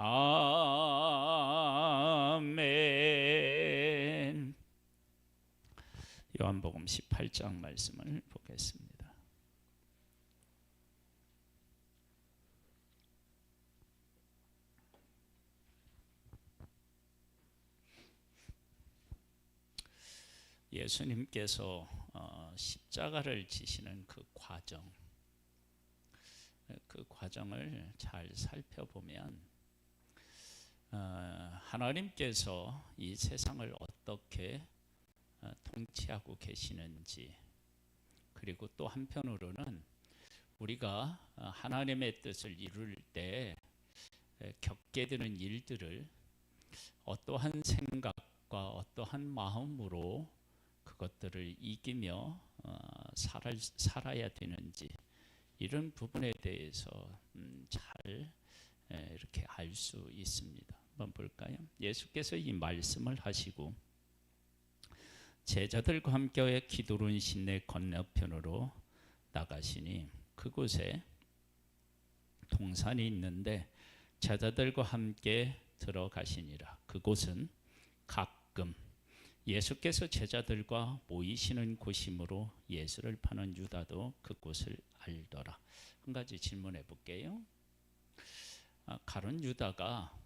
아멘. 요한복음 18장 말씀을 보겠습니다. 예수님께서 십자가를 지시는 그 과정을 잘 살펴보면 하나님께서 이 세상을 어떻게 통치하고 계시는지, 그리고 또 한편으로는 우리가 하나님의 뜻을 이룰 때 겪게 되는 일들을 어떠한 생각과 어떠한 마음으로 그것들을 이기며 살아야 되는지, 이런 부분에 대해서 잘 이렇게 알 수 있습니다. 한번 볼까요? 예수께서 이 말씀을 하시고 제자들과 함께 기드론 시내 건너편으로 나가시니 그곳에 동산이 있는데 제자들과 함께 들어가시니라. 그곳은 가끔 예수께서 제자들과 모이시는 곳이므로 예수를 파는 유다도 그곳을 알더라. 한 가지 질문해 볼게요. 가룟 유다가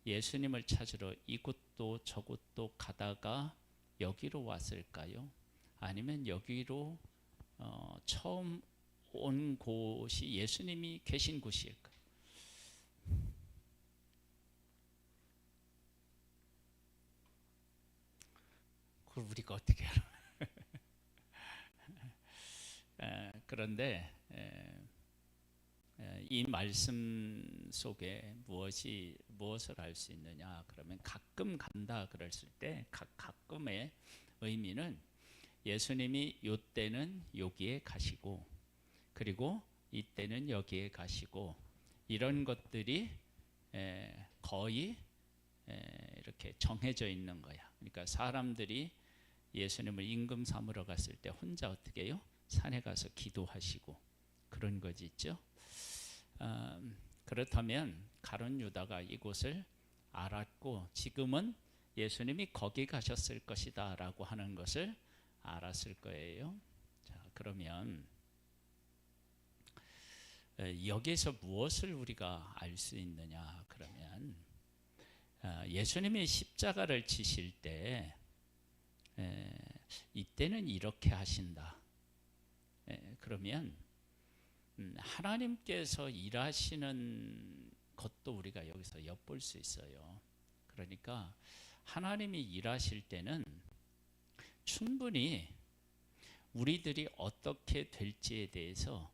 예수님을 찾으러 이곳도 저곳도 가다가 여기로 왔을까요? 아니면 여기로 처음 온 곳이 예수님이 계신 곳일까요? 그걸 우리가 어떻게 알아? 그런데 이 말씀 속에 무엇을 알 수 있느냐? 그러면 가끔 간다 그랬을 때 가끔의 의미는 예수님이 이때는 여기에 가시고, 그리고 이때는 여기에 가시고, 이런 것들이 거의 이렇게 정해져 있는 거야. 그러니까 사람들이 예수님을 임금 삼으러 갔을 때 혼자 어떻게 해요? 산에 가서 기도하시고 그런 거지 있죠. 그렇다면 가룟 유다가 이곳을 알았고 지금은 예수님이 거기 가셨을 것이다 라고 하는 것을 알았을 거예요. 자, 그러면 여기서 무엇을 우리가 알 수 있느냐? 그러면 예수님이 십자가를 지실 때 이때는 이렇게 하신다. 그러면 하나님께서 일하시는 것도 우리가 여기서 엿볼 수 있어요. 그러니까 하나님이 일하실 때는 충분히 우리들이 어떻게 될지에 대해서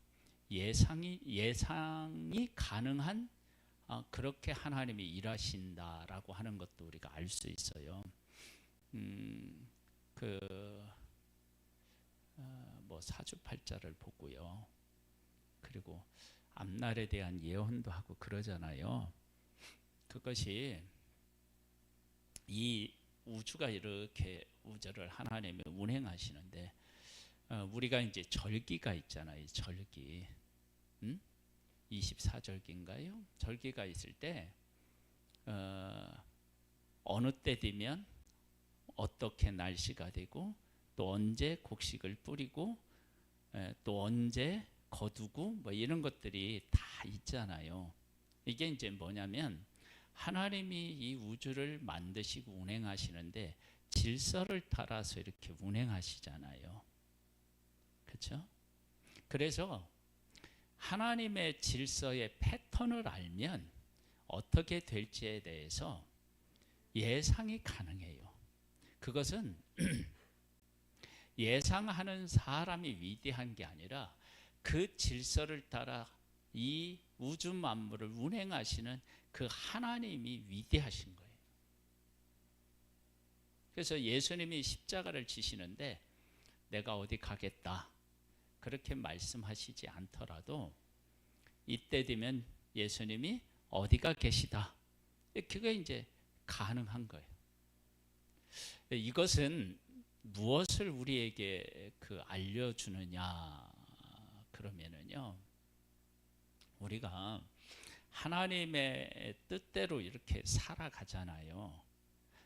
예상이 가능한 그렇게 하나님이 일하신다라고 하는 것도 우리가 알 수 있어요. 사주팔자를 보고요. 그리고 앞날에 대한 예언도 하고 그러잖아요. 그것이 이 우주가 이렇게 우주를 하나님이 운행하시는데 우리가 이제 절기가 있잖아요. 절기 24절기인가요? 절기가 있을 때 어느 때 되면 어떻게 날씨가 되고 또 언제 곡식을 뿌리고 또 언제 거두고 뭐 이런 것들이 다 있잖아요. 이게 이제 뭐냐면 하나님이 이 우주를 만드시고 운행하시는데 질서를 따라서 이렇게 운행하시잖아요. 그렇죠? 그래서 하나님의 질서의 패턴을 알면 어떻게 될지에 대해서 예상이 가능해요. 그것은 예상하는 사람이 위대한 게 아니라 그 질서를 따라 이 우주 만물을 운행하시는 그 하나님이 위대하신 거예요. 그래서 예수님이 십자가를 지시는데 내가 어디 가겠다 그렇게 말씀하시지 않더라도 이때 되면 예수님이 어디가 계시다, 그게 이제 가능한 거예요. 이것은 무엇을 우리에게 알려주느냐 그러면은요, 우리가 하나님의 뜻대로 이렇게 살아가잖아요.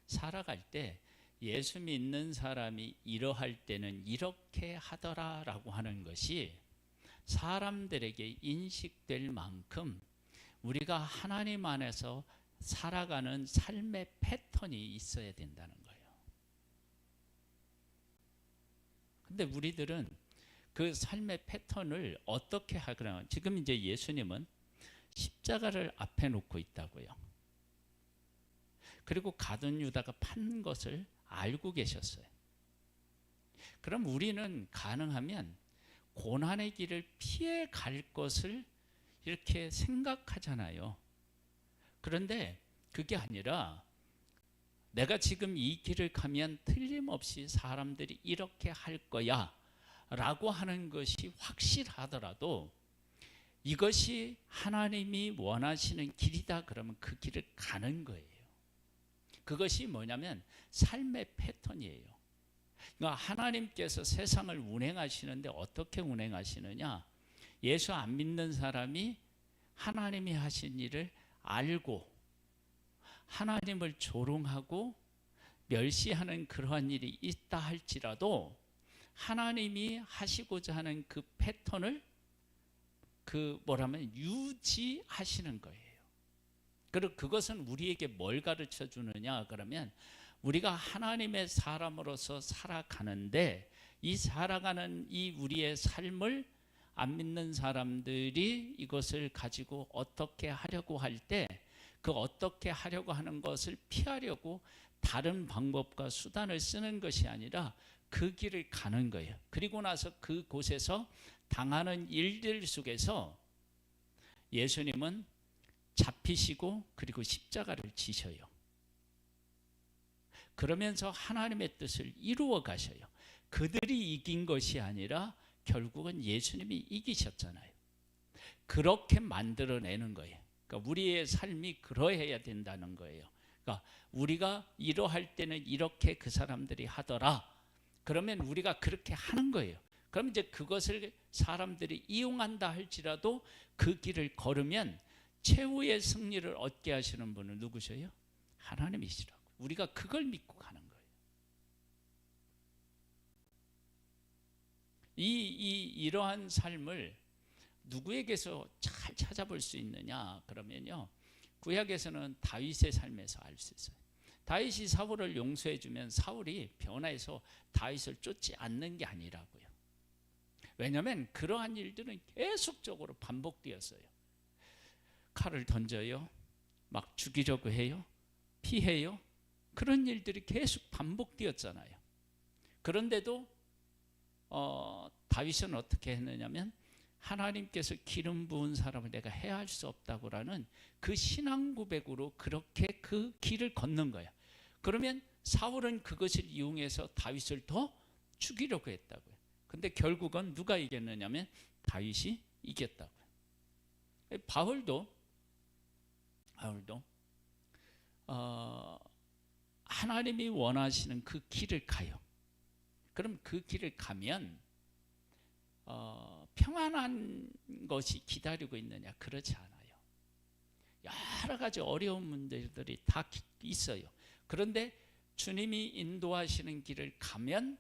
살아갈 때 예수 믿는 사람이 이러할 때는 이렇게 하더라라고 하는 것이 사람들에게 인식될 만큼 우리가 하나님 안에서 살아가는 삶의 패턴이 있어야 된다는 거예요. 근데 우리들은 그 삶의 패턴을 어떻게 하거나, 지금 이제 예수님은 십자가를 앞에 놓고 있다고요. 그리고 가룟 유다가 판 것을 알고 계셨어요. 그럼 우리는 가능하면 고난의 길을 피해 갈 것을 이렇게 생각하잖아요. 그런데 그게 아니라 내가 지금 이 길을 가면 틀림없이 사람들이 이렇게 할 거야 라고 하는 것이 확실하더라도 이것이 하나님이 원하시는 길이다 그러면 그 길을 가는 거예요. 그것이 뭐냐면 삶의 패턴이에요. 그러니까 하나님께서 세상을 운행하시는데 어떻게 운행하시느냐? 예수 안 믿는 사람이 하나님이 하신 일을 알고 하나님을 조롱하고 멸시하는 그러한 일이 있다 할지라도 하나님이 하시고자 하는 그 패턴을 유지하시는 거예요. 그리고 그것은 우리에게 뭘 가르쳐 주느냐 그러면 우리가 하나님의 사람으로서 살아가는데 이 살아가는 이 우리의 삶을 안 믿는 사람들이 이것을 가지고 어떻게 하려고 할 때 그 어떻게 하려고 하는 것을 피하려고 다른 방법과 수단을 쓰는 것이 아니라 그 길을 가는 거예요. 그리고 나서 그곳에서 당하는 일들 속에서 예수님은 잡히시고 그리고 십자가를 지셔요. 그러면서 하나님의 뜻을 이루어 가셔요. 그들이 이긴 것이 아니라 결국은 예수님이 이기셨잖아요. 그렇게 만들어내는 거예요. 그러니까 우리의 삶이 그러해야 된다는 거예요. 그러니까 우리가 이러할 때는 이렇게 그 사람들이 하더라. 그러면 우리가 그렇게 하는 거예요. 그럼 이제 그것을 사람들이 이용한다 할지라도 그 길을 걸으면 최후의 승리를 얻게 하시는 분은 누구셔요? 하나님이시라고. 우리가 그걸 믿고 가는 거예요. 이러한 삶을 누구에게서 잘 찾아볼 수 있느냐 그러면요, 구약에서는 다윗의 삶에서 알 수 있어요. 다윗이 사울을 용서해 주면 사울이 변화해서 다윗을 쫓지 않는 게 아니라고요. 왜냐하면 그러한 일들은 계속적으로 반복되었어요. 칼을 던져요, 막 죽이려고 해요, 피해요. 그런 일들이 계속 반복되었잖아요. 그런데도 다윗은 어떻게 했느냐면 하나님께서 기름 부은 사람을 내가 해할 수 없다고라는 그 신앙 고백으로 그렇게 그 길을 걷는 거야. 그러면 사울은 그것을 이용해서 다윗을 더 죽이려고 했다고요. 근데 결국은 누가 이겼느냐면 다윗이 이겼다고요. 바울도 하나님이 원하시는 그 길을 가요. 그럼 그 길을 가면 평안한 것이 기다리고 있느냐? 그렇지 않아요. 여러 가지 어려운 문제들이 다 있어요. 그런데 주님이 인도하시는 길을 가면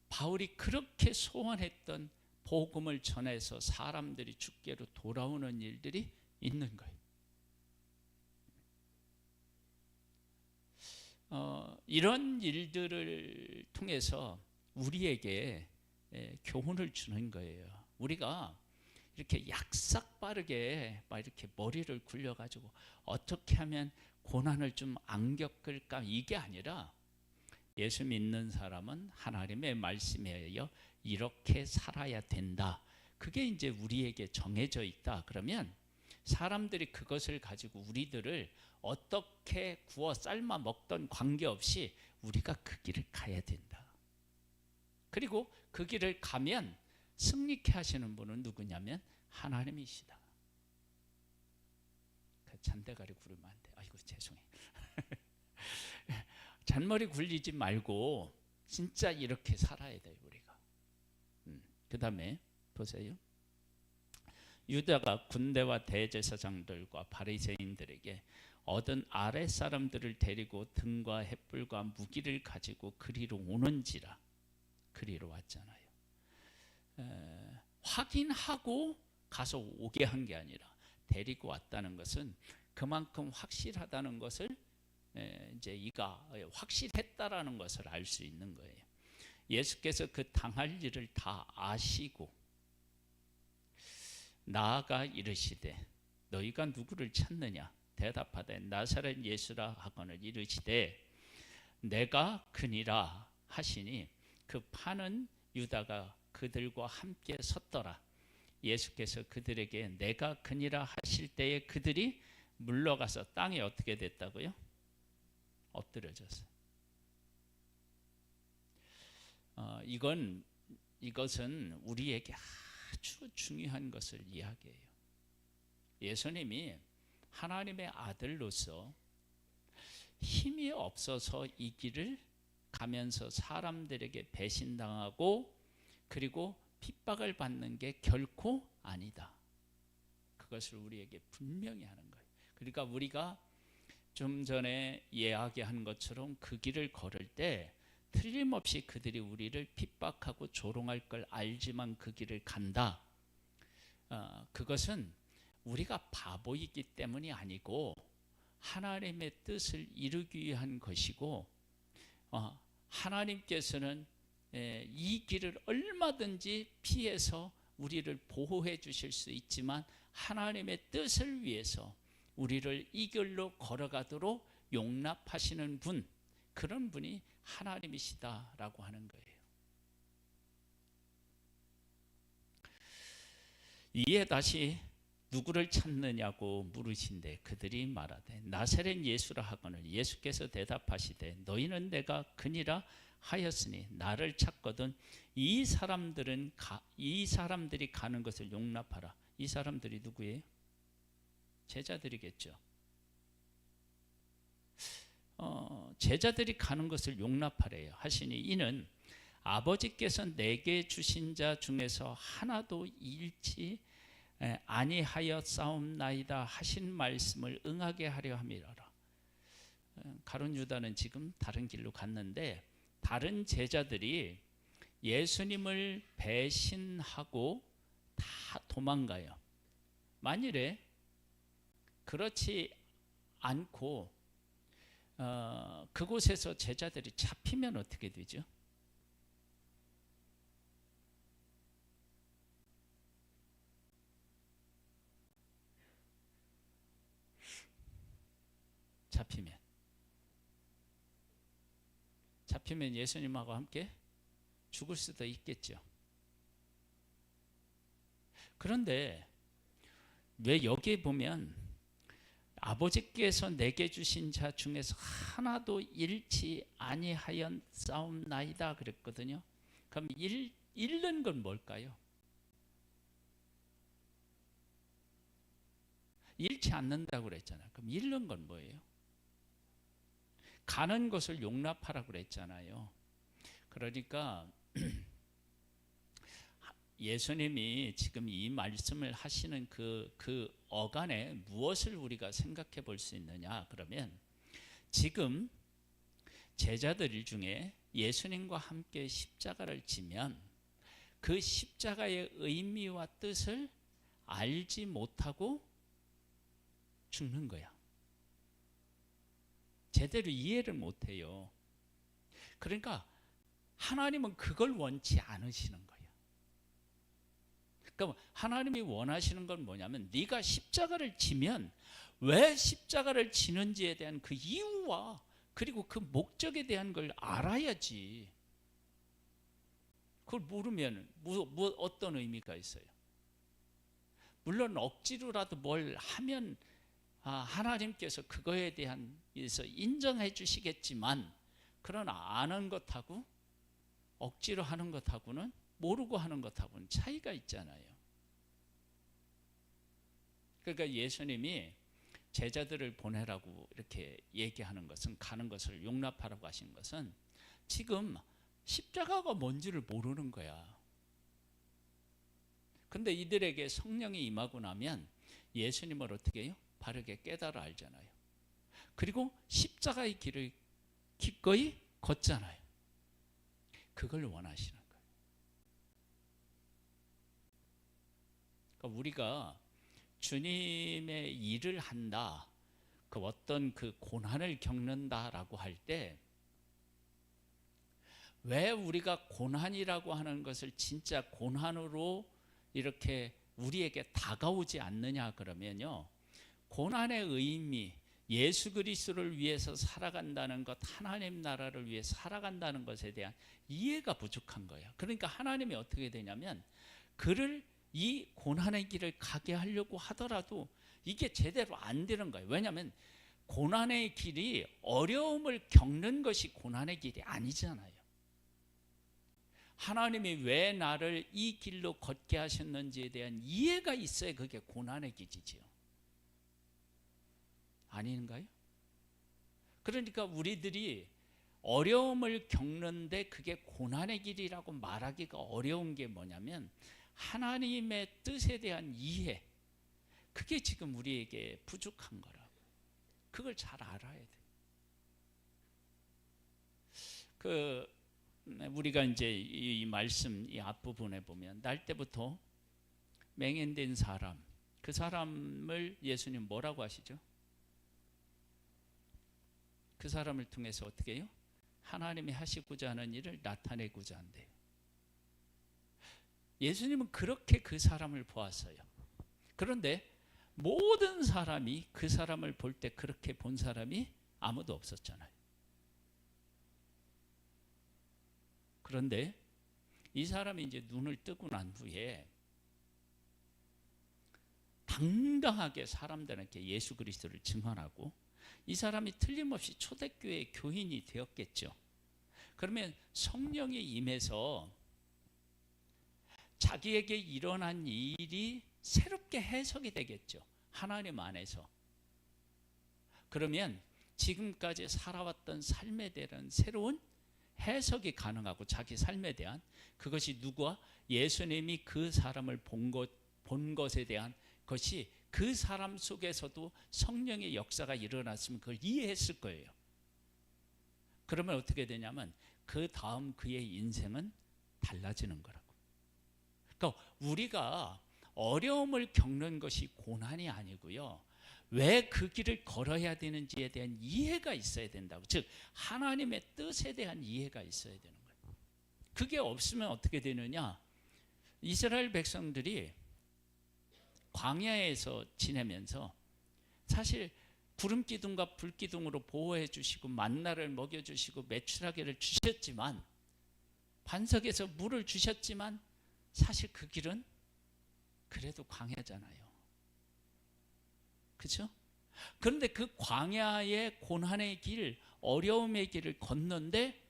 바울이 그렇게 소원했던 복음을 전해서 사람들이 주께로 돌아오는 일들이 있는 거예요. 이런 일들을 통해서 우리에게 교훈을 주는 거예요. 우리가 이렇게 약삭빠르게 막 이렇게 머리를 굴려가지고 어떻게 하면 고난을 좀 안 겪을까, 이게 아니라 예수 믿는 사람은 하나님의 말씀에 의해 이렇게 살아야 된다. 그게 이제 우리에게 정해져 있다. 그러면 사람들이 그것을 가지고 우리들을 어떻게 구워 삶아 먹던 관계없이 우리가 그 길을 가야 된다. 그리고 그 길을 가면 승리케 하시는 분은 누구냐면 하나님이시다. 잔대가리 굴리면 안 돼. 아이고 죄송해. 잔머리 굴리지 말고 진짜 이렇게 살아야 돼요 우리가. 그 다음에 보세요. 유다가 군대와 대제사장들과 바리새인들에게 얻은 아랫사람들을 데리고 등과 횃불과 무기를 가지고 그리로 오는지라. 그리로 왔잖아요. 확인하고 가서 오게 한 게 아니라 데리고 왔다는 것은 그만큼 확실하다는 것을 이제 이가 확실했다라는 것을 알 수 있는 거예요. 예수께서 그 당할 일을 다 아시고 나아가 이르시되 너희가 누구를 찾느냐 대답하되 나사렛 예수라 하거늘 이르시되 내가 그니라 하시니 그 파는 유다가 그들과 함께 섰더라. 예수께서 그들에게 내가 그니라 하실 때에 그들이 물러가서 땅에 어떻게 됐다고요? 엎드려졌어요. 이것은 우리에게 아주 중요한 것을 이야기해요. 예수님이 하나님의 아들로서 힘이 없어서 이 길을 가면서 사람들에게 배신당하고 그리고 핍박을 받는 게 결코 아니다. 그것을 우리에게 분명히 하는 거예요. 그러니까 우리가 좀 전에 이야기한 것처럼 그 길을 걸을 때 틀림없이 그들이 우리를 핍박하고 조롱할 걸 알지만 그 길을 간다. 그것은 우리가 바보이기 때문이 아니고 하나님의 뜻을 이루기 위한 것이고 하나님께서는 이 길을 얼마든지 피해서 우리를 보호해 주실 수 있지만 하나님의 뜻을 위해서 우리를 이 길로 걸어가도록 용납하시는 분, 그런 분이 하나님이시다라고 하는 거예요. 이에 다시 누구를 찾느냐고 물으신대 그들이 말하되 나사렛 예수라 하거늘 예수께서 대답하시되 너희는 내가 그니라 하였으니 나를 찾거든 이 사람들이 가는 것을 용납하라. 이 사람들이 누구예요? 제자들이겠죠. 제자들이 가는 것을 용납하래요. 하시니 이는 아버지께서 내게 주신 자 중에서 하나도 잃지 아니하여 싸움나이다 하신 말씀을 응하게 하려 함이라라. 가룟 유다는 지금 다른 길로 갔는데 다른 제자들이 예수님을 배신하고 다 도망가요. 만일에 그렇지 않고 그곳에서 제자들이 잡히면 어떻게 되죠? 잡히면 예수님하고 함께 죽을 수도 있겠죠. 그런데 왜 여기에 보면 아버지께서 내게 주신 자 중에서 하나도 잃지 아니하였사옵나이다 그랬거든요. 그럼 잃는 건 뭘까요? 잃지 않는다고 그랬잖아요. 그럼 잃는 건 뭐예요? 가는 것을 용납하라고 그랬잖아요. 그러니까 예수님이 지금 이 말씀을 하시는 그 어간에 무엇을 우리가 생각해 볼 수 있느냐 그러면 지금 제자들 중에 예수님과 함께 십자가를 지면 그 십자가의 의미와 뜻을 알지 못하고 죽는 거야. 제대로 이해를 못해요. 그러니까 하나님은 그걸 원치 않으시는 거예요. 그러니까 하나님이 원하시는 건 뭐냐면 네가 십자가를 지면 왜 십자가를 지는지에 대한 그 이유와 그리고 그 목적에 대한 걸 알아야지. 그걸 모르면 어떤 의미가 있어요? 물론 억지로라도 뭘 하면 하나님께서 그거에 대해서 인정해 주시겠지만 그러나 아는 것하고 억지로 하는 것하고는 모르고 하는 것하고는 차이가 있잖아요. 그러니까 예수님이 제자들을 보내라고 이렇게 얘기하는 것은 가는 것을 용납하라고 하신 것은 지금 십자가가 뭔지를 모르는 거야. 근데 이들에게 성령이 임하고 나면 예수님을 어떻게 해요? 바르게 깨달아 알잖아요. 그리고 십자가의 길을 기꺼이 걷잖아요. 그걸 원하시는 거예요. 그러니까 우리가 주님의 일을 한다, 그 어떤 그 고난을 겪는다라고 할 때 왜 우리가 고난이라고 하는 것을 진짜 고난으로 이렇게 우리에게 다가오지 않느냐 그러면요, 고난의 의미, 예수 그리스도를 위해서 살아간다는 것, 하나님 나라를 위해 살아간다는 것에 대한 이해가 부족한 거예요. 그러니까 하나님이 어떻게 되냐면 그를 이 고난의 길을 가게 하려고 하더라도 이게 제대로 안 되는 거예요. 왜냐하면 고난의 길이 어려움을 겪는 것이 고난의 길이 아니잖아요. 하나님이 왜 나를 이 길로 걷게 하셨는지에 대한 이해가 있어야 그게 고난의 길이지요. 아닌가요? 그러니까 우리들이 어려움을 겪는데 그게 고난의 길이라고 말하기가 어려운 게 뭐냐면 하나님의 뜻에 대한 이해, 그게 지금 우리에게 부족한 거라고. 그걸 잘 알아야 돼. 우리가 이제 이 말씀 이 앞부분에 보면 날 때부터 맹인된 사람, 그 사람을 예수님 뭐라고 하시죠? 그 사람을 통해서 어떻게 해요? 하나님이 하시고자 하는 일을 나타내고자 한대요. 예수님은 그렇게 그 사람을 보았어요. 그런데 모든 사람이 그 사람을 볼 때 그렇게 본 사람이 아무도 없었잖아요. 그런데 이 사람이 이제 눈을 뜨고 난 후에 당당하게 사람들에게 예수 그리스도를 증언하고 이 사람이 틀림없이 초대교회 교인이 되었겠죠. 그러면 성령이 임해서 자기에게 일어난 일이 새롭게 해석이 되겠죠. 하나님 안에서. 그러면 지금까지 살아왔던 삶에 대한 새로운 해석이 가능하고 자기 삶에 대한 그것이 누구와 예수님이 그 사람을 본 것에 대한 것이 그 사람 속에서도 성령의 역사가 일어났으면 그걸 이해했을 거예요. 그러면 어떻게 되냐면 그 다음 그의 인생은 달라지는 거라고. 그러니까 우리가 어려움을 겪는 것이 고난이 아니고요, 왜 그 길을 걸어야 되는지에 대한 이해가 있어야 된다고. 즉 하나님의 뜻에 대한 이해가 있어야 되는 거예요. 그게 없으면 어떻게 되느냐, 이스라엘 백성들이 광야에서 지내면서 사실 구름기둥과 불기둥으로 보호해 주시고 만나를 먹여 주시고 메추라기를 주셨지만, 반석에서 물을 주셨지만 사실 그 길은 그래도 광야잖아요. 그렇죠? 그런데 그 광야의 고난의 길, 어려움의 길을 걷는데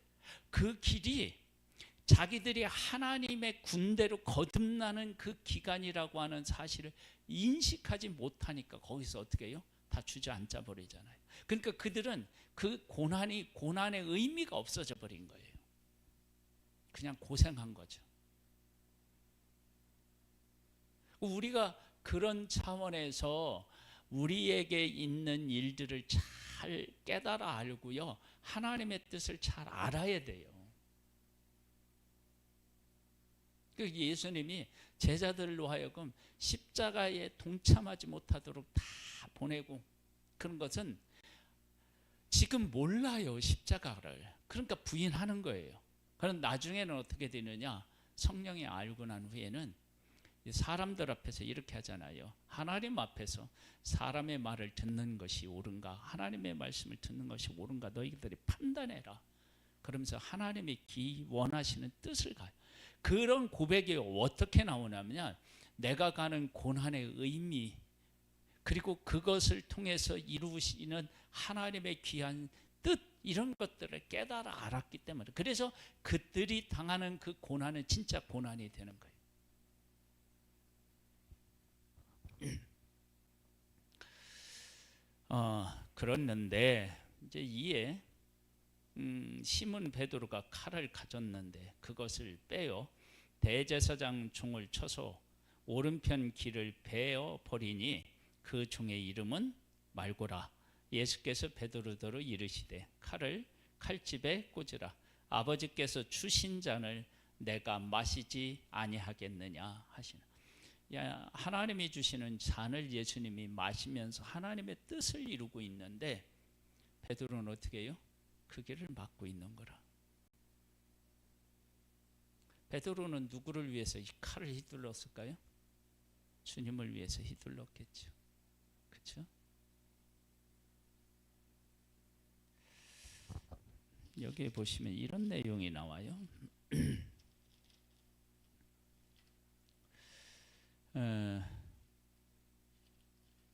그 길이 자기들이 하나님의 군대로 거듭나는 그 기간이라고 하는 사실을 인식하지 못하니까 거기서 어떻게 해요? 다 주저앉아 버리잖아요. 그러니까 그들은 그 고난의 의미가 없어져 버린 거예요. 그냥 고생한 거죠. 우리가 그런 차원에서 우리에게 있는 일들을 잘 깨달아 알고요, 하나님의 뜻을 잘 알아야 돼요. 예수님이 제자들로 하여금 십자가에 동참하지 못하도록 다 보내고, 그런 것은 지금 몰라요, 십자가를. 그러니까 부인하는 거예요. 그럼 나중에는 어떻게 되느냐, 성령이 알고 난 후에는 사람들 앞에서 이렇게 하잖아요. 하나님 앞에서 사람의 말을 듣는 것이 옳은가, 하나님의 말씀을 듣는 것이 옳은가 너희들이 판단해라. 그러면서 하나님이 원하시는 뜻을 가요. 그런 고백이 어떻게 나오냐면 내가 가는 고난의 의미, 그리고 그것을 통해서 이루시는 하나님의 귀한 뜻, 이런 것들을 깨달아 알았기 때문에, 그래서 그들이 당하는 그 고난은 진짜 고난이 되는 거예요. 그랬는데 이제 이에 시몬 베드로가 칼을 가졌는데 그것을 빼어 대제사장 종을 쳐서 오른편 길을 베어 버리니 그 종의 이름은 말고라. 예수께서 베드로더러 이르시되 칼을 칼집에 꽂으라. 아버지께서 주신 잔을 내가 마시지 아니하겠느냐 하시나. 야, 하나님이 주시는 잔을 예수님이 마시면서 하나님의 뜻을 이루고 있는데 베드로는 어떻게 해요? 그 길을 막고 있는 거라. 베드로는 누구를 위해서 이 칼을 휘둘렀을까요? 주님을 위해서 휘둘렀겠죠. 그렇죠? 여기에 보시면 이런 내용이 나와요.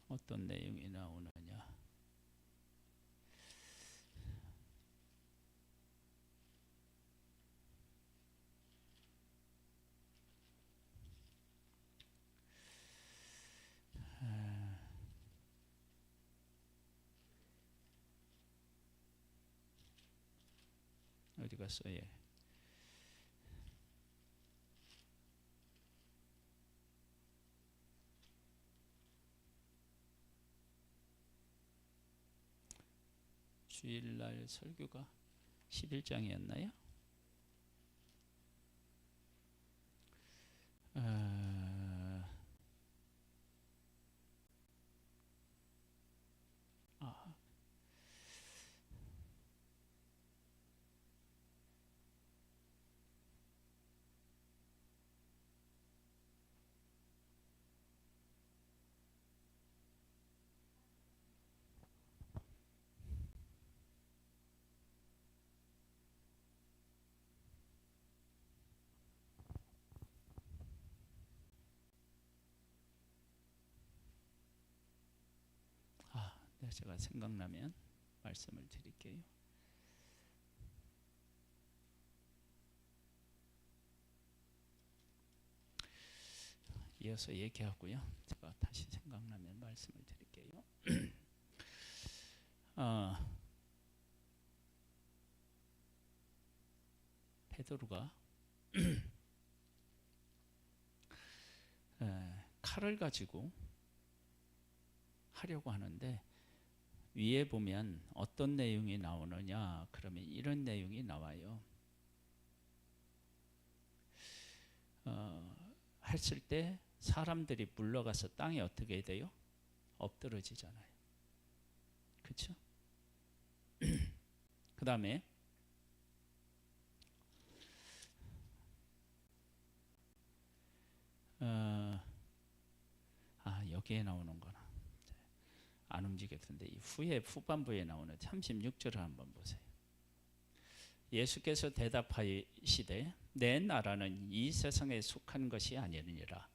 어떤 내용이 나오느냐. 어디 갔어? 예. 주일날 설교가 11장이었나요? 제가 생각나면 말씀을 드릴게요. 이어서 얘기하고요. 제가 다시 생각나면 말씀을 드릴게요. 베드로가 칼을 가지고 하려고 하는데 위에 보면 어떤 내용이 나오느냐 그러면 이런 내용이 나와요. 했을 때 사람들이 물러가서 땅에 어떻게 돼요? 엎드러지잖아요. 그렇죠? 그 다음에 여기에 나오는구나. 안 움직였던데 이 후반부에 나오는 36절을 한번 보세요. 예수께서 대답하시되 내 나라는 이 세상에 속한 것이 아니니라.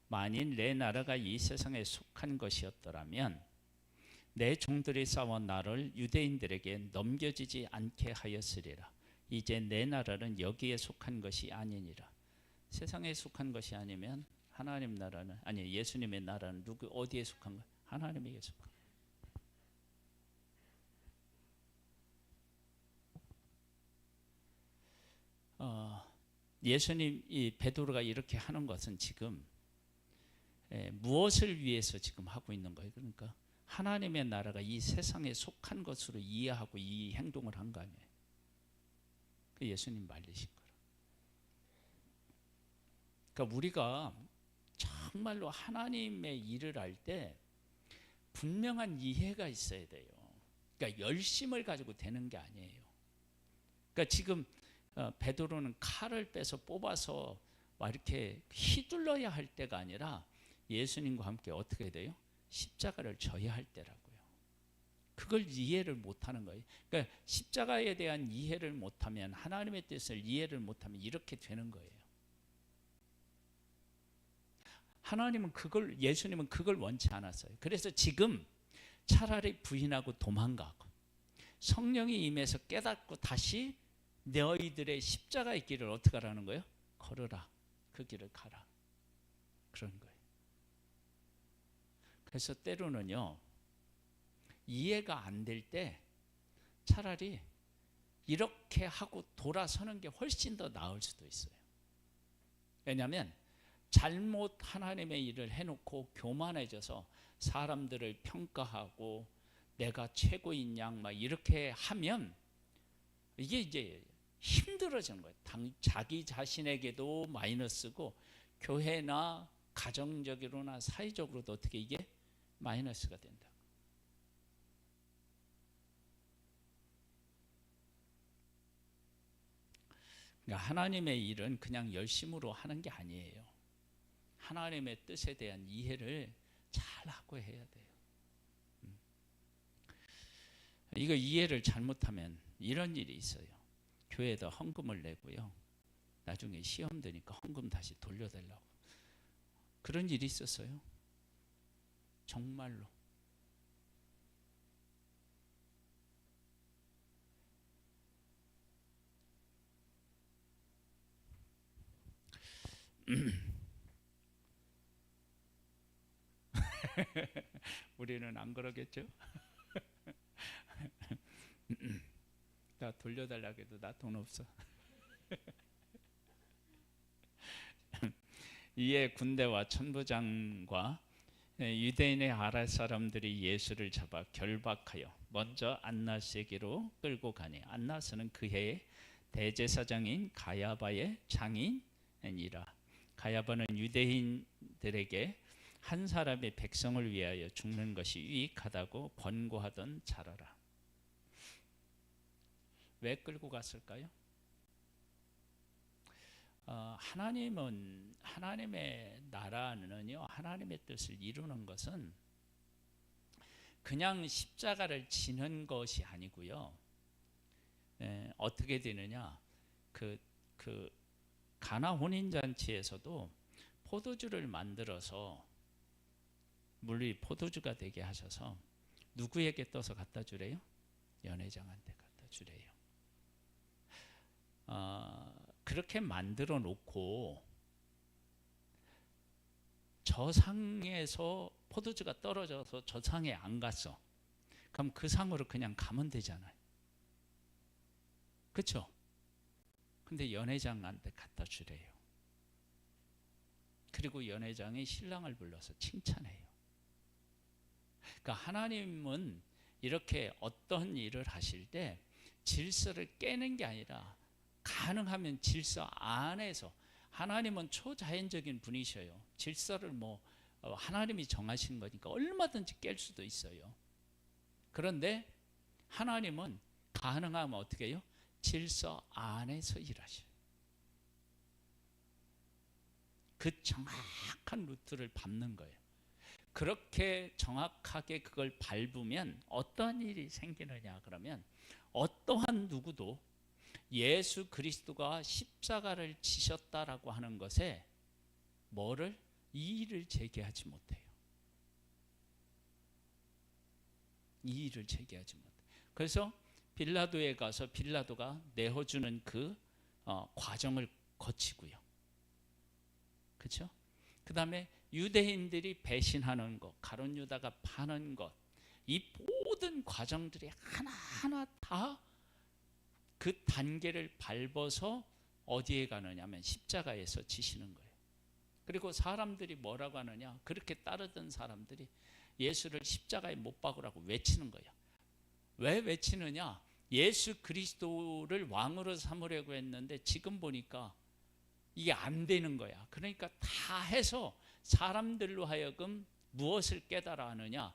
만일 내 나라가 이 세상에 속한 것이었더라면 내 종들이 싸워 나를 유대인들에게 넘겨지지 않게 하였으리라. 이제 내 나라는 여기에 속한 것이 아니니라. 세상에 속한 것이 아니면 하나님 나라는 아니 예수님의 나라는 어디에 속한 거야? 하나님에게 속한 거야. 예수님 이 베드로가 이렇게 하는 것은 지금 무엇을 위해서 지금 하고 있는 거예요? 그러니까 하나님의 나라가 이 세상에 속한 것으로 이해하고 이 행동을 한 거 아니에요? 그 예수님 말리신 거라. 그러니까 우리가 정말로 하나님의 일을 할 때 분명한 이해가 있어야 돼요. 그러니까 열심을 가지고 되는 게 아니에요. 그러니까 지금 베드로는 칼을 빼서 뽑아서 막 이렇게 휘둘러야 할 때가 아니라 예수님과 함께 어떻게 돼요? 십자가를 져야 할 때라고요. 그걸 이해를 못하는 거예요. 그러니까 십자가에 대한 이해를 못하면 하나님의 뜻을 이해를 못하면 이렇게 되는 거예요. 하나님은 예수님은 그걸 원치 않았어요. 그래서 지금 차라리 부인하고 도망가고 성령이 임해서 깨닫고 다시 너희들의 십자가의 길을 어떻게 하라는 거예요? 걸어라. 그 길을 가라. 그런 거예요. 그래서 때로는요 이해가 안 될 때 차라리 이렇게 하고 돌아서는 게 훨씬 더 나을 수도 있어요. 왜냐하면 잘못 하나님의 일을 해놓고 교만해져서 사람들을 평가하고 내가 최고인 양 막 이렇게 하면 이게 이제 힘들어지는 거예요. 자기 자신에게도 마이너스고 교회나 가정적으로나 사회적으로도 어떻게 이게 마이너스가 된다. 그러니까 하나님의 일은 그냥 열심으로 하는 게 아니에요. 하나님의 뜻에 대한 이해를 잘 하고 해야 돼요. 이거 이해를 잘못하면 이런 일이 있어요. 교회에다 헌금을 내고요, 나중에 시험 되니까 헌금 다시 돌려달라고. 그런 일이 있었어요. 정말로. 우리는 안 그러겠죠? 나 돌려달라고 해도 나 돈 없어. 이에 군대와 천부장과 유대인의 아랫 사람들이 예수를 잡아 결박하여 먼저 안나스에게로 끌고 가니, 안나스는 그 해의 대제사장인 가야바의 장인이라. 가야바는 유대인들에게 한 사람의 백성을 위하여 죽는 것이 유익하다고 권고하던 자라라. 왜 끌고 갔을까요? 하나님은, 하나님의 나라는요, 하나님의 뜻을 이루는 것은 그냥 십자가를 지는 것이 아니고요. 어떻게 되느냐? 그 가나 혼인잔치에서도 포도주를 만들어서 물이 포도주가 되게 하셔서 누구에게 떠서 갖다 주래요? 연회장한테 갖다 주래요. 그렇게 만들어 놓고 저 상에서 포도주가 떨어져서 저 상에 안 갔어. 그럼 그 상으로 그냥 가면 되잖아요. 그렇죠? 근데 연회장한테 갖다 주래요. 그리고 연회장이 신랑을 불러서 칭찬해요. 그러니까 하나님은 이렇게 어떤 일을 하실 때 질서를 깨는 게 아니라 가능하면 질서 안에서, 하나님은 초자연적인 분이셔요. 질서를 하나님이 정하신 거니까 얼마든지 깰 수도 있어요. 그런데 하나님은 가능하면 어떻게 해요? 질서 안에서 일하셔요. 그 정확한 루트를 밟는 거예요. 그렇게 정확하게 그걸 밟으면 어떤 일이 생기느냐 그러면, 어떠한 누구도 예수 그리스도가 십자가를 지셨다라고 하는 것에 이의를 제기하지 못해요. 이의를 제기하지 못해요. 그래서 빌라도에 가서 빌라도가 내어주는 그 과정을 거치고요. 그렇죠? 그 다음에 유대인들이 배신하는 것, 가룟 유다가 파는 것, 이 모든 과정들이 하나하나 다 그 단계를 밟아서 어디에 가느냐면 십자가에서 지시는 거예요. 그리고 사람들이 뭐라고 하느냐, 그렇게 따르던 사람들이 예수를 십자가에 못 박으라고 외치는 거예요. 왜 외치느냐? 예수 그리스도를 왕으로 삼으려고 했는데 지금 보니까 이게 안 되는 거야. 그러니까 다 해서 사람들로 하여금 무엇을 깨달아 하느냐?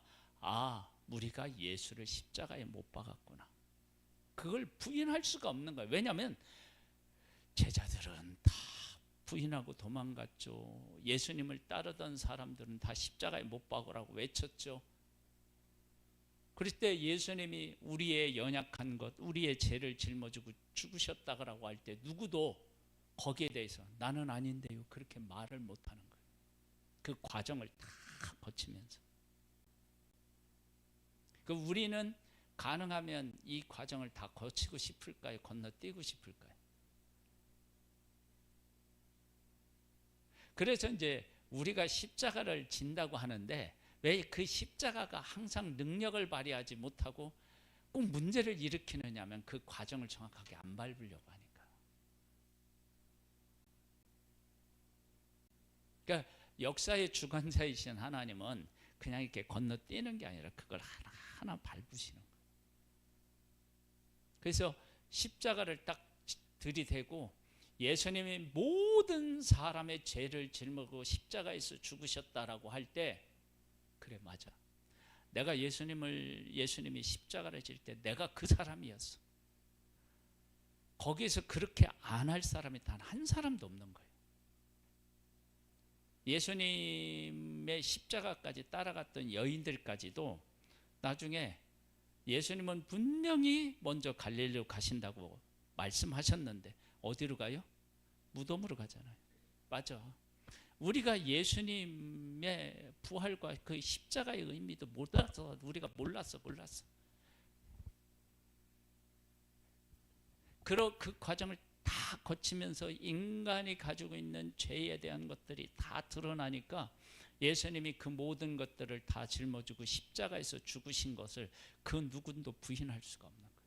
우리가 예수를 십자가에 못 박았구나. 그걸 부인할 수가 없는 거예요. 왜냐하면 제자들은 다 부인하고 도망갔죠. 예수님을 따르던 사람들은 다 십자가에 못 박으라고 외쳤죠. 그럴 때 예수님이 우리의 연약한 것, 우리의 죄를 짊어지고 죽으셨다고 할 때 누구도 거기에 대해서 나는 아닌데요, 그렇게 말을 못하는 거예요. 그 과정을 다 거치면서. 우리는 가능하면 이 과정을 다 거치고 싶을까요? 건너뛰고 싶을까요? 그래서 이제 우리가 십자가를 진다고 하는데, 왜 그 십자가가 항상 능력을 발휘하지 못하고 꼭 문제를 일으키느냐면 그 과정을 정확하게 안 밟으려고 하니까. 그러니까 역사의 주관자이신 하나님은 그냥 이렇게 건너뛰는 게 아니라 그걸 하나하나 밟으시는 거예요. 그래서 십자가를 딱 들이대고 예수님이 모든 사람의 죄를 짊어지고 십자가에서 죽으셨다라고 할 때, 그래 맞아, 내가 예수님이 십자가를 질 때 내가 그 사람이었어. 거기에서 그렇게 안 할 사람이 단 한 사람도 없는 거예요. 예수님의 십자가까지 따라갔던 여인들까지도 나중에 예수님은 분명히 먼저 갈릴리로 가신다고 말씀하셨는데 어디로 가요? 무덤으로 가잖아요. 맞아. 우리가 예수님의 부활과 그 십자가의 의미도 몰라서 우리가 몰랐어. 그 과정을 다 거치면서 인간이 가지고 있는 죄에 대한 것들이 다 드러나니까 예수님이 그 모든 것들을 다 짊어지고 십자가에서 죽으신 것을 그 누구도 부인할 수가 없는 거예요.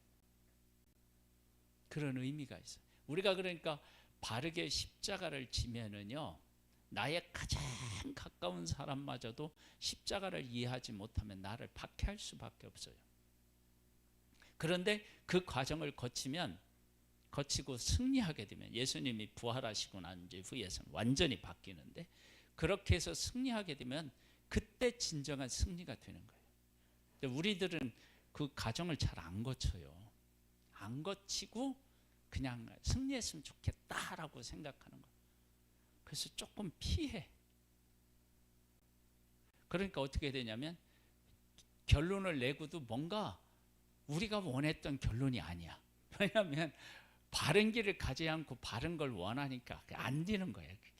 그런 의미가 있어요. 우리가 그러니까 바르게 십자가를 지면은요, 나의 가장 가까운 사람마저도 십자가를 이해하지 못하면 나를 박해할 수밖에 없어요. 그런데 그 과정을 거치고 승리하게 되면, 예수님이 부활하시고 난 후에서는 완전히 바뀌는데, 그렇게 해서 승리하게 되면 그때 진정한 승리가 되는 거예요. 근데 우리들은 그 과정을 잘 안 거쳐요. 안 거치고 그냥 승리했으면 좋겠다라고 생각하는 거예요. 그래서 조금 피해. 그러니까 어떻게 되냐면 결론을 내고도 뭔가 우리가 원했던 결론이 아니야. 왜냐하면 바른 길을 가지 않고 바른 걸 원하니까 안 되는 거예요, 그게.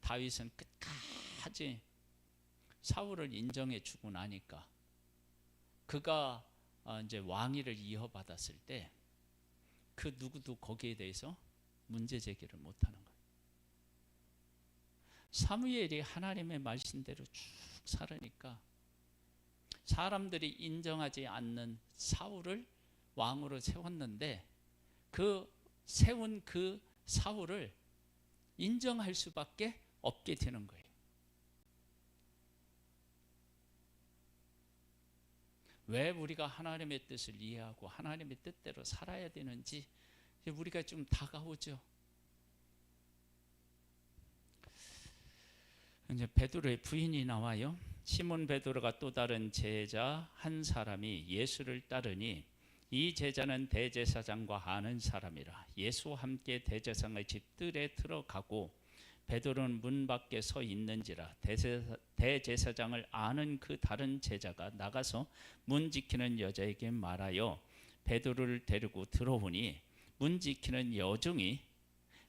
다윗은 끝까지 사울을 인정해 주고 나니까 그가 이제 왕위를 이어받았을 때 그 누구도 거기에 대해서 문제 제기를 못하는 거예요. 사무엘이 하나님의 말씀대로 쭉 살으니까 사람들이 인정하지 않는 사울을 왕으로 세웠는데 그 세운 그 사울을 인정할 수밖에 없게 되는 거예요. 왜 우리가 하나님의 뜻을 이해하고 하나님의 뜻대로 살아야 되는지 우리가 좀 다가오죠. 이제 베드로의 부인이 나와요. 시몬 베드로가 또 다른 제자 한 사람이 예수를 따르니 이 제자는 대제사장과 아는 사람이라. 예수와 함께 대제사장의 집들에 들어가고 베드로는 문 밖에 서 있는지라. 대제사장을 아는 그 다른 제자가 나가서 문 지키는 여자에게 말하여 베드로를 데리고 들어오니 문 지키는 여종이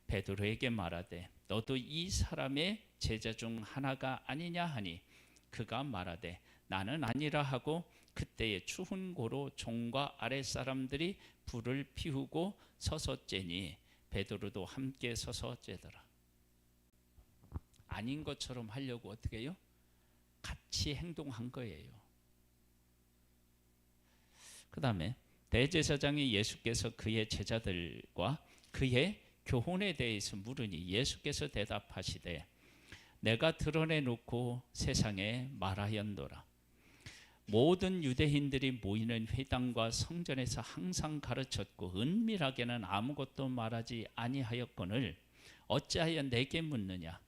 베드로에게 말하되 너도 이 사람의 제자 중 하나가 아니냐 하니 그가 말하되 나는 아니라 하고 그때에 추운 고로 종과 아랫사람들이 불을 피우고 서서 쬐니 베드로도 함께 서서 쬐더라. 아닌 것처럼 하려고 어떻게 해요? 같이 행동한 거예요. 그 다음에 대제사장이 예수께서 그의 제자들과 그의 교훈에 대해서 물으니 예수께서 대답하시되 내가 드러내놓고 세상에 말하였노라. 모든 유대인들이 모이는 회당과 성전에서 항상 가르쳤고 은밀하게는 아무것도 말하지 아니하였거늘 어찌하여 내게 묻느냐.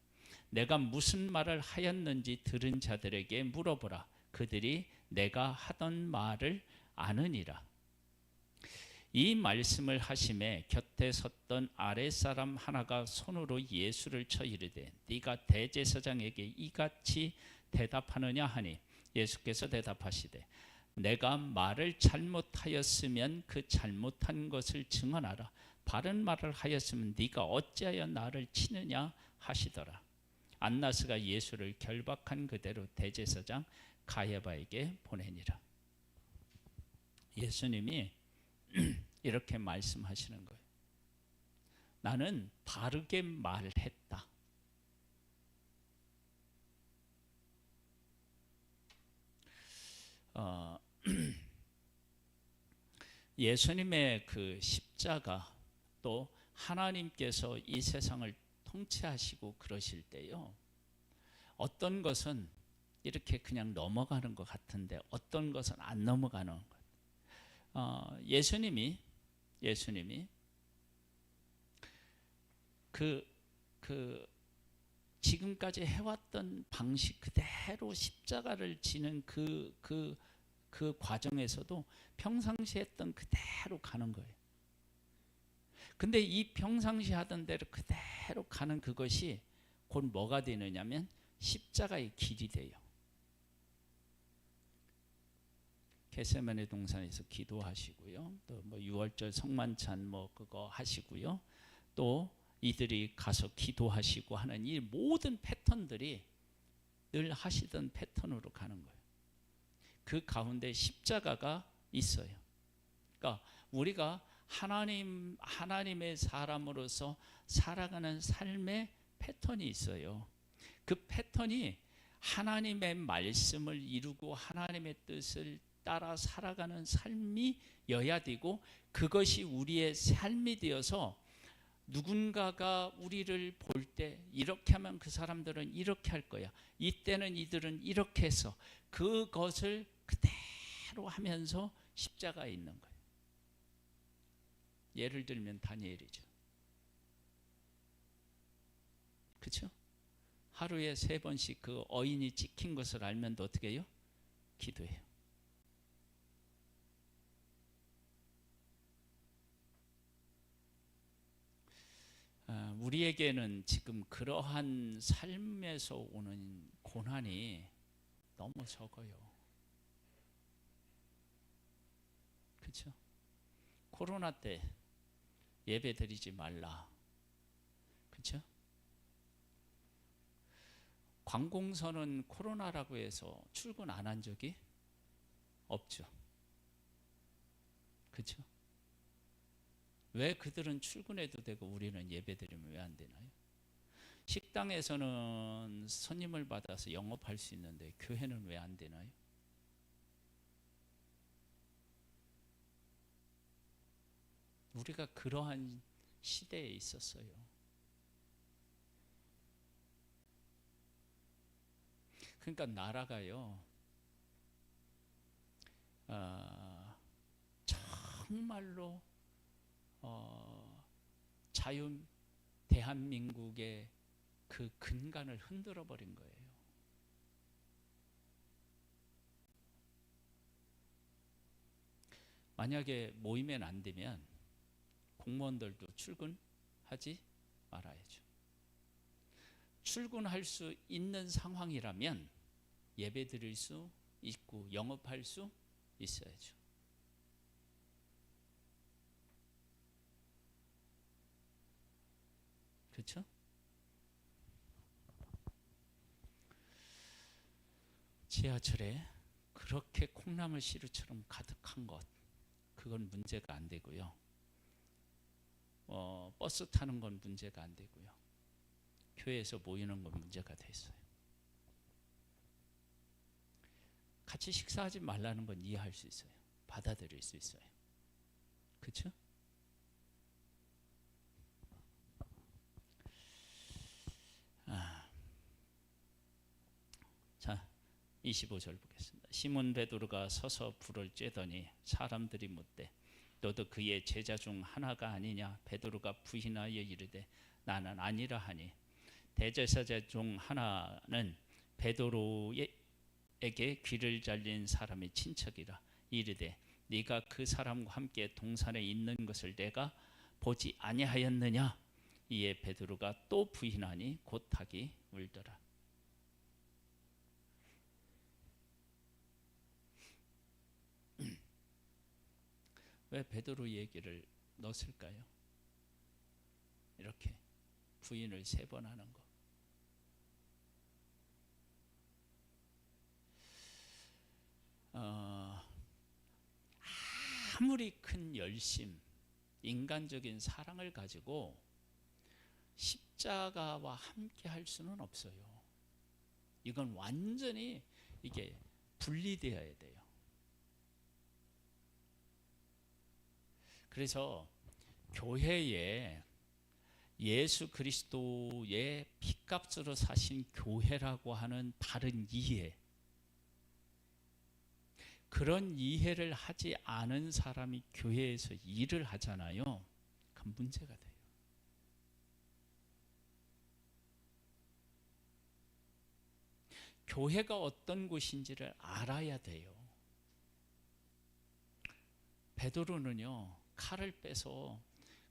내가 무슨 말을 하였는지 들은 자들에게 물어보라. 그들이 내가 하던 말을 아느니라. 이 말씀을 하심에 곁에 섰던 아랫사람 하나가 손으로 예수를 쳐 이르되 네가 대제사장에게 이같이 대답하느냐 하니 예수께서 대답하시되 내가 말을 잘못하였으면 그 잘못한 것을 증언하라. 바른 말을 하였으면 네가 어찌하여 나를 치느냐 하시더라. 안나스가 예수를 결박한 그대로 대제사장 가야바에게 보내니라. 예수님이 이렇게 말씀하시는 거예요. 나는 바르게 말했다. 예수님의 그 십자가, 또 하나님께서 이 세상을 통치하시고 그러실 때요, 어떤 것은 이렇게 그냥 넘어가는 것 같은데 어떤 것은 안 넘어가는 것. 예수님이 그 지금까지 해왔던 방식 그대로 십자가를 지는 그 과정에서도 평상시 했던 그대로 가는 거예요. 근데 이 평상시 하던 대로 그대로 가는 그것이 곧 뭐가 되느냐면 십자가의 길이 돼요. 겟세마네 동산에서 기도하시고요. 또 뭐 6월절 성만찬 뭐 그거 하시고요. 또 이들이 가서 기도하시고 하는 이 모든 패턴들이 늘 하시던 패턴으로 가는 거예요. 그 가운데 십자가가 있어요. 그러니까 우리가 하나님의 사람으로서 살아가는 삶의 패턴이 있어요. 그 패턴이 하나님의 말씀을 이루고 하나님의 뜻을 따라 살아가는 삶이여야 되고, 그것이 우리의 삶이 되어서 누군가가 우리를 볼 때 이렇게 하면 그 사람들은 이렇게 할 거야, 이때는 이들은 이렇게 해서 그것을 그대로 하면서 십자가에 있는 거예요. 예를 들면 다니엘이죠. 그렇죠? 하루에 3번씩 그 어인이 찍힌 것을 알면 또 어떻게 해요? 기도해요. 우리에게는 지금 그러한 삶에서 오는 고난이 너무 적어요. 그렇죠? 코로나 때 예배 드리지 말라. 그렇죠? 관공서는 코로나라고 해서 출근 안 한 적이 없죠. 그렇죠? 왜 그들은 출근해도 되고 우리는 예배드리면 왜 안 되나요? 식당에서는 손님을 받아서 영업할 수 있는데 교회는 왜 안 되나요? 우리가 그러한 시대에 있었어요. 그러니까 나라가요, 정말로 대한민국의 그 근간을 흔들어 버린 거예요. 만약에 모이면 안 되면 공무원들도 출근하지 말아야죠. 출근할 수 있는 상황이라면 예배 드릴 수 있고 영업할 수 있어야죠. 그렇죠? 지하철에 그렇게 콩나물 시루처럼 가득한 것, 그건 문제가 안 되고요. 버스 타는 건 문제가 안 되고요. 교회에서 모이는 건 문제가 됐어요. 같이 식사하지 말라는 건 이해할 수 있어요. 받아들일 수 있어요. 그렇죠? 자, 25절 보겠습니다. 시몬 베드로가 서서 불을 쬐더니 사람들이 묻되 너도 그의 제자 중 하나가 아니냐? 베드로가 부인하여 이르되 나는 아니라 하니, 대제사장 중 하나는 베드로에게 귀를 잘린 사람의 친척이라 이르되 네가 그 사람과 함께 동산에 있는 것을 내가 보지 아니하였느냐? 이에 베드로가 또 부인하니 곧 닭이 울더라. 왜 베드로 얘기를 넣었을까요? 이렇게 부인을 3번 하는 거. 아무리 큰 열심, 인간적인 사랑을 가지고 십자가와 함께 할 수는 없어요. 이건 완전히 이게 분리되어야 돼요. 그래서 교회에 예수 그리스도의 피값으로 사신 교회라고 하는 다른 이해, 그런 이해를 하지 않은 사람이 교회에서 일을 하잖아요. 그건 문제가 돼요. 교회가 어떤 곳인지를 알아야 돼요. 베드로는요, 칼을 빼서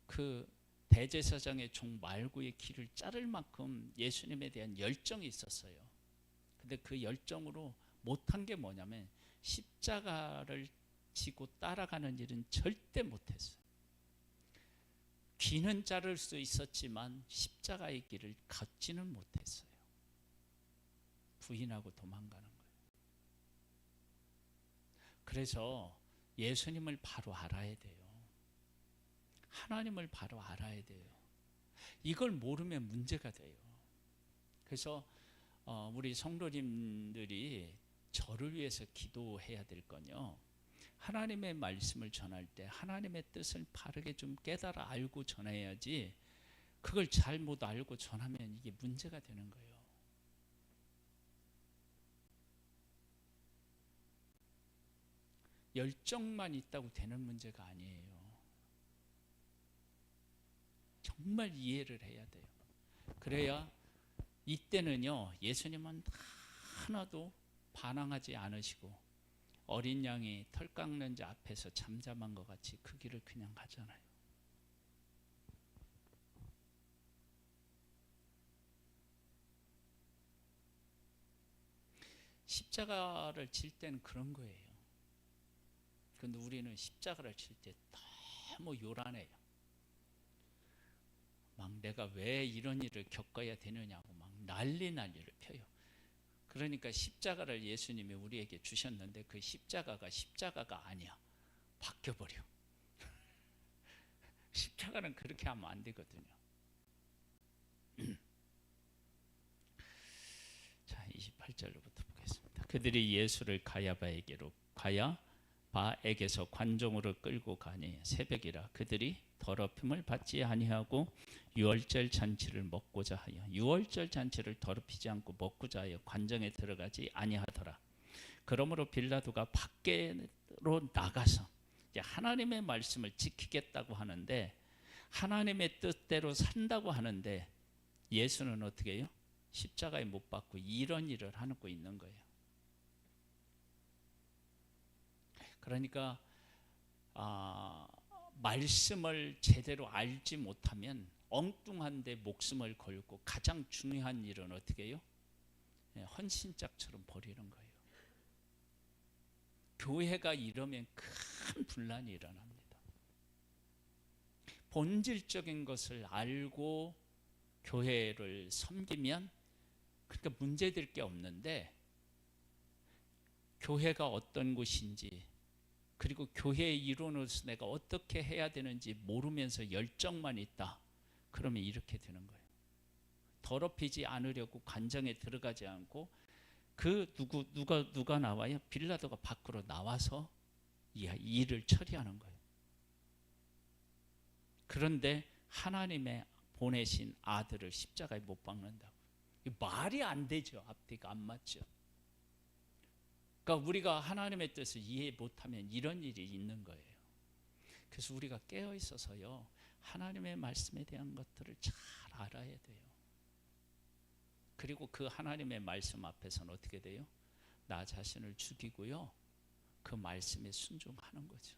그 대제사장의 종 말구의 귀를 자를 만큼 예수님에 대한 열정이 있었어요. 근데 그 열정으로 못한 게 뭐냐면 십자가를 지고 따라가는 일은 절대 못했어요. 귀는 자를 수 있었지만 십자가의 길을 걷지는 못했어요. 부인하고 도망가는 거예요. 그래서 예수님을 바로 알아야 돼요. 하나님을 바로 알아야 돼요. 이걸 모르면 문제가 돼요. 그래서 우리 성도님들이 저를 위해서 기도해야 될 건요, 하나님의 말씀을 전할 때 하나님의 뜻을 바르게 좀 깨달아 알고 전해야지, 그걸 잘못 알고 전하면 이게 문제가 되는 거예요. 열정만 있다고 되는 문제가 아니에요. 정말 이해를 해야 돼요. 그래야 이때는요, 예수님은 하나도 반항하지 않으시고 어린 양이 털 깎는 자 앞에서 잠잠한 것 같이 그 길을 그냥 가잖아요. 십자가를 칠 때는 그런 거예요. 그런데 우리는 십자가를 칠 때 너무 요란해요. 막 내가 왜 이런 일을 겪어야 되느냐고 막 난리를 펴요. 그러니까 십자가를 예수님이 우리에게 주셨는데 그 십자가가 아니야. 바뀌어버려. 십자가는 그렇게 하면 안 되거든요. 자, 28절로부터 보겠습니다. 그들이 예수를 가야바에게서 관종으로 끌고 가니 새벽이라 그들이 더럽힘을 받지 아니하고 유월절 잔치를 먹고자 하여 유월절 잔치를 더럽히지 않고 먹고자 하여 관정에 들어가지 아니하더라. 그러므로 빌라도가 밖으로 나가서 하나님의 말씀을 지키겠다고 하는데, 하나님의 뜻대로 산다고 하는데, 예수는 어떻게 해요? 십자가에 못 박고 이런 일을 하고 있는 거예요. 그러니까 말씀을 제대로 알지 못하면 엉뚱한데 목숨을 걸고 가장 중요한 일은 어떻게 해요? 헌신짝처럼 버리는 거예요. 교회가 이러면 큰 분란이 일어납니다. 본질적인 것을 알고 교회를 섬기면 그러니까 문제될 게 없는데, 교회가 어떤 곳인지 그리고 교회의 일원으로서 내가 어떻게 해야 되는지 모르면서 열정만 있다, 그러면 이렇게 되는 거예요. 더럽히지 않으려고 관정에 들어가지 않고 그 누가 나와요? 빌라도가 밖으로 나와서 이 일을 처리하는 거예요. 그런데 하나님의 보내신 아들을 십자가에 못 박는다고. 말이 안 되죠. 앞뒤가 안 맞죠. 그러니까 우리가 하나님의 뜻을 이해 못하면 이런 일이 있는 거예요. 그래서 우리가 깨어 있어서요, 하나님의 말씀에 대한 것들을 잘 알아야 돼요. 그리고 그 하나님의 말씀 앞에서는 어떻게 돼요? 나 자신을 죽이고요, 그 말씀에 순종하는 거죠.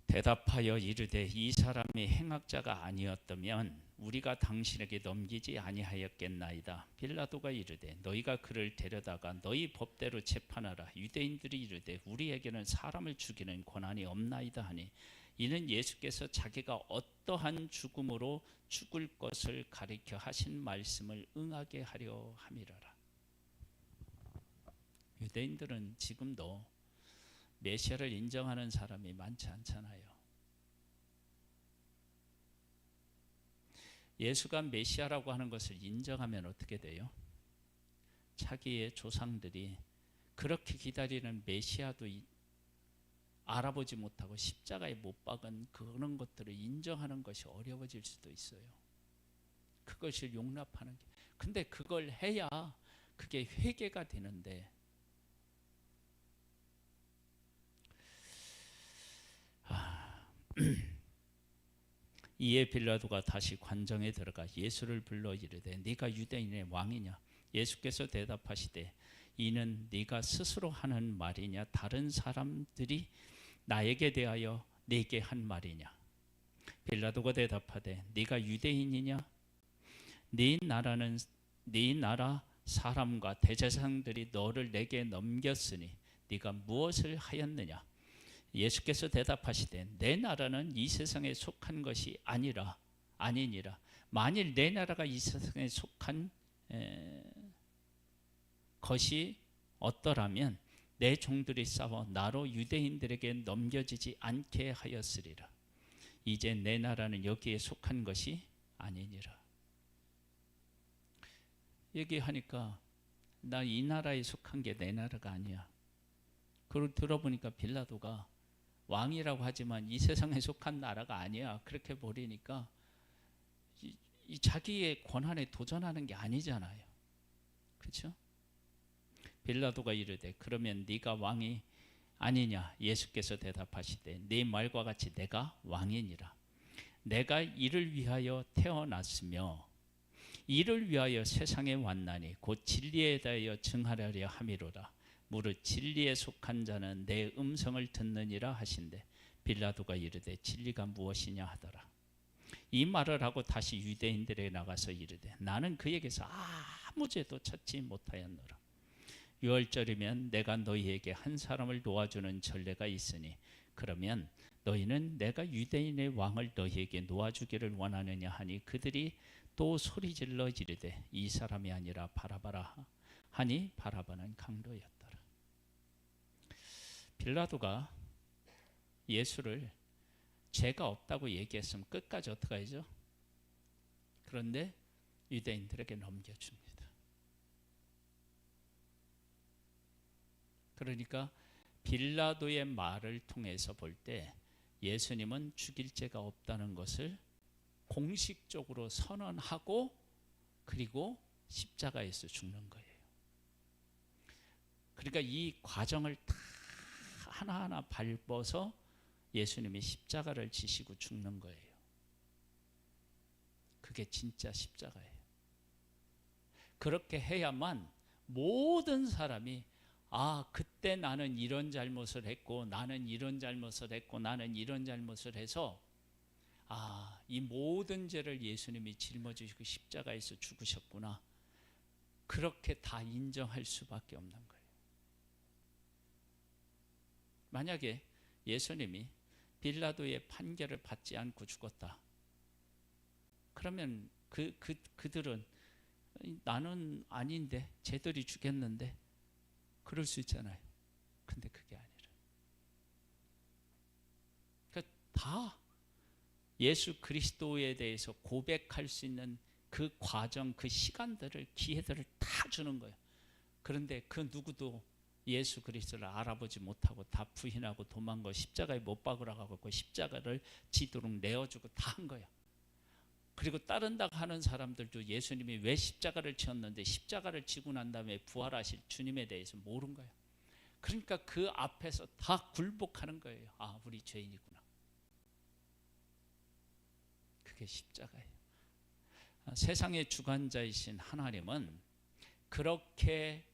대답하여 이르되 이 사람이 행악자가 아니었다면 우리가 당신에게 넘기지 아니하였겠나이다. 빌라도가 이르되 너희가 그를 데려다가 너희 법대로 재판하라. 유대인들이 이르되 우리에게는 사람을 죽이는 권한이 없나이다 하니, 이는 예수께서 자기가 어떠한 죽음으로 죽을 것을 가리켜 하신 말씀을 응하게 하려 함이라라. 유대인들은 지금도 메시아를 인정하는 사람이 많지 않잖아요. 예수가 메시아라고 하는 것을 인정하면 어떻게 돼요? 자기의 조상들이 그렇게 기다리는 메시아도 알아보지 못하고 십자가에 못 박은 그런 것들을 인정하는 것이 어려워질 수도 있어요. 그것을 용납하는 게. 근데 그걸 해야 그게 회개가 되는데, 이에 빌라도가 다시 관정에 들어가 예수를 불러 이르되 네가 유대인의 왕이냐? 예수께서 대답하시되 이는 네가 스스로 하는 말이냐? 다른 사람들이 나에게 대하여 네게 한 말이냐? 빌라도가 대답하되 네가 유대인이냐? 네 나라 사람과 대제사장들이 너를 내게 넘겼으니 네가 무엇을 하였느냐? 예수께서 대답하시되 내 나라는 이 세상에 속한 것이 아니니라. 만일 내 나라가 이 세상에 속한 것이 어떠라면 내 종들이 싸워 나로 유대인들에게 넘겨지지 않게 하였으리라. 이제 내 나라는 여기에 속한 것이 아니니라. 얘기하니까 나 이 나라에 속한 게 내 나라가 아니야. 그걸 들어보니까 빌라도가 왕이라고 하지만 이 세상에 속한 나라가 아니야. 그렇게 버리니까 이 자기의 권한에 도전하는 게 아니잖아요. 그렇죠? 빌라도가 이르되 그러면 네가 왕이 아니냐? 예수께서 대답하시되 네 말과 같이 내가 왕이니라. 내가 이를 위하여 태어났으며 이를 위하여 세상에 왔나니 곧 진리에 대하여 증하려려 함이로라. 무릇 진리에 속한 자는 내 음성을 듣느니라 하신대 빌라도가 이르되 진리가 무엇이냐 하더라. 이 말을 하고 다시 유대인들에게 나가서 이르되 나는 그에게서 아무 죄도 찾지 못하였노라. 유월절이면 내가 너희에게 한 사람을 놓아주는 전례가 있으니 그러면 너희는 내가 유대인의 왕을 너희에게 놓아주기를 원하느냐 하니 그들이 또 소리질러 이르되 이 사람이 아니라 바라바라 하니 바라바는 강도였더라. 빌라도가 예수를 죄가 없다고 얘기했으면 끝까지 어떻게 하죠? 그런데 유대인들에게 넘겨줍니다. 그러니까 빌라도의 말을 통해서 볼 때 예수님은 죽일 죄가 없다는 것을 공식적으로 선언하고 그리고 십자가에서 죽는 거예요. 그러니까 이 과정을 다 하나하나 밟아서 예수님이 십자가를 지시고 죽는 거예요. 그게 진짜 십자가예요. 그렇게 해야만 모든 사람이 그때 나는 이런 잘못을 했고 나는 이런 잘못을 했고 나는 이런 잘못을 해서 이 모든 죄를 예수님이 짊어지시고 십자가에서 죽으셨구나. 그렇게 다 인정할 수밖에 없는 거예요. 만약에 예수님이 빌라도의 판결을 받지 않고 죽었다. 그러면 그들은 나는 아닌데 쟤들이 죽였는데 그럴 수 있잖아요. 근데 그게 아니라 그러니까 다 예수 그리스도에 대해서 고백할 수 있는 그 과정, 그 시간들을, 기회들을 다 주는 거예요. 그런데 그 누구도 예수 그리스도를 알아보지 못하고 다 부인하고 도망가 십자가에 못 박으라고 십자가를 지도록 내어주고 다 한 거예요. 그리고 따른다고 하는 사람들도 예수님이 왜 십자가를 지었는데 십자가를 지고 난 다음에 부활하실 주님에 대해서 모른 거예요. 그러니까 그 앞에서 다 굴복하는 거예요. 우리 죄인이구나. 그게 십자가예요. 세상의 주관자이신 하나님은 그렇게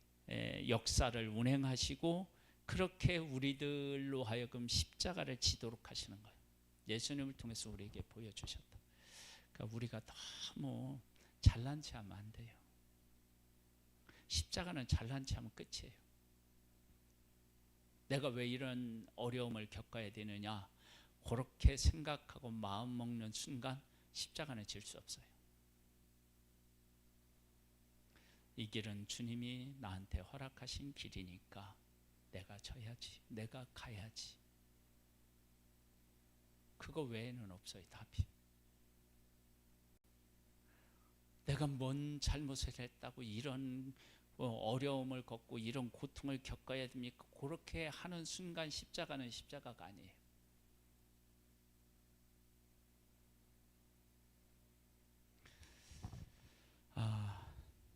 역사를 운행하시고 그렇게 우리들로 하여금 십자가를 지도록 하시는 거예요. 예수님을 통해서 우리에게 보여주셨다. 그러니까 우리가 너무 잘난 체 하면 안 돼요. 십자가는 잘난 체 하면 끝이에요. 내가 왜 이런 어려움을 겪어야 되느냐 그렇게 생각하고 마음 먹는 순간 십자가는 질 수 없어요. 이 길은 주님이 나한테 허락하신 길이니까 내가 져야지, 내가 가야지. 그거 외에는 없어요, 답이. 내가 뭔 잘못을 했다고 이런 어려움을 겪고 이런 고통을 겪어야 됩니까? 그렇게 하는 순간 십자가는 십자가가 아니에요.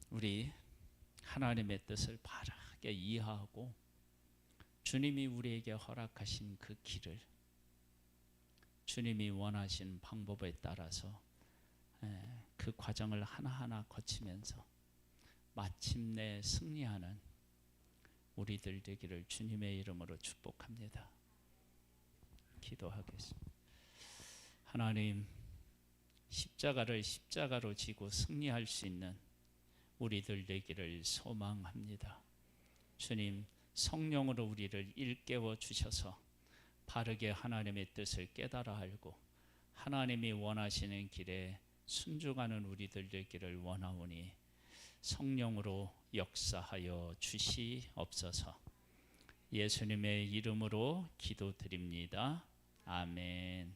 우리 하나님의 뜻을 바르게 이해하고 주님이 우리에게 허락하신 그 길을 주님이 원하신 방법에 따라서 그 과정을 하나하나 거치면서 마침내 승리하는 우리들 되기를 주님의 이름으로 축복합니다. 기도하겠습니다. 하나님, 십자가를 십자가로 지고 승리할 수 있는 우리들 되기를 소망합니다. 주님, 성령으로 우리를 일깨워 주셔서 바르게 하나님의 뜻을 깨달아 알고 하나님이 원하시는 길에 순종하는 우리들 되기를 원하오니 성령으로 역사하여 주시옵소서. 예수님의 이름으로 기도드립니다. 아멘.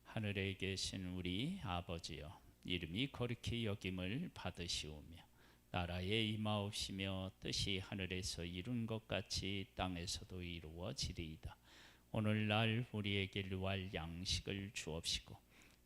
하늘에 계신 우리 아버지여, 이름이 거룩히 여김을 받으시오며 나라에 임하옵시며 뜻이 하늘에서 이룬 것 같이 땅에서도 이루어지리이다. 오늘날 우리에게 일용할 양식을 주옵시고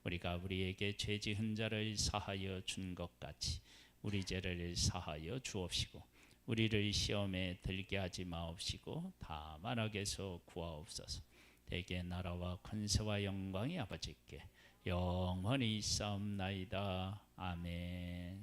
우리가 우리에게 죄 지은 자를 사하여 준 것 같이 우리 죄를 사하여 주옵시고 우리를 시험에 들게 하지 마옵시고 다만 악에서 구하옵소서. 대개 나라와 권세와 영광이 아버지께 영원히 있사옵나이다. 아멘.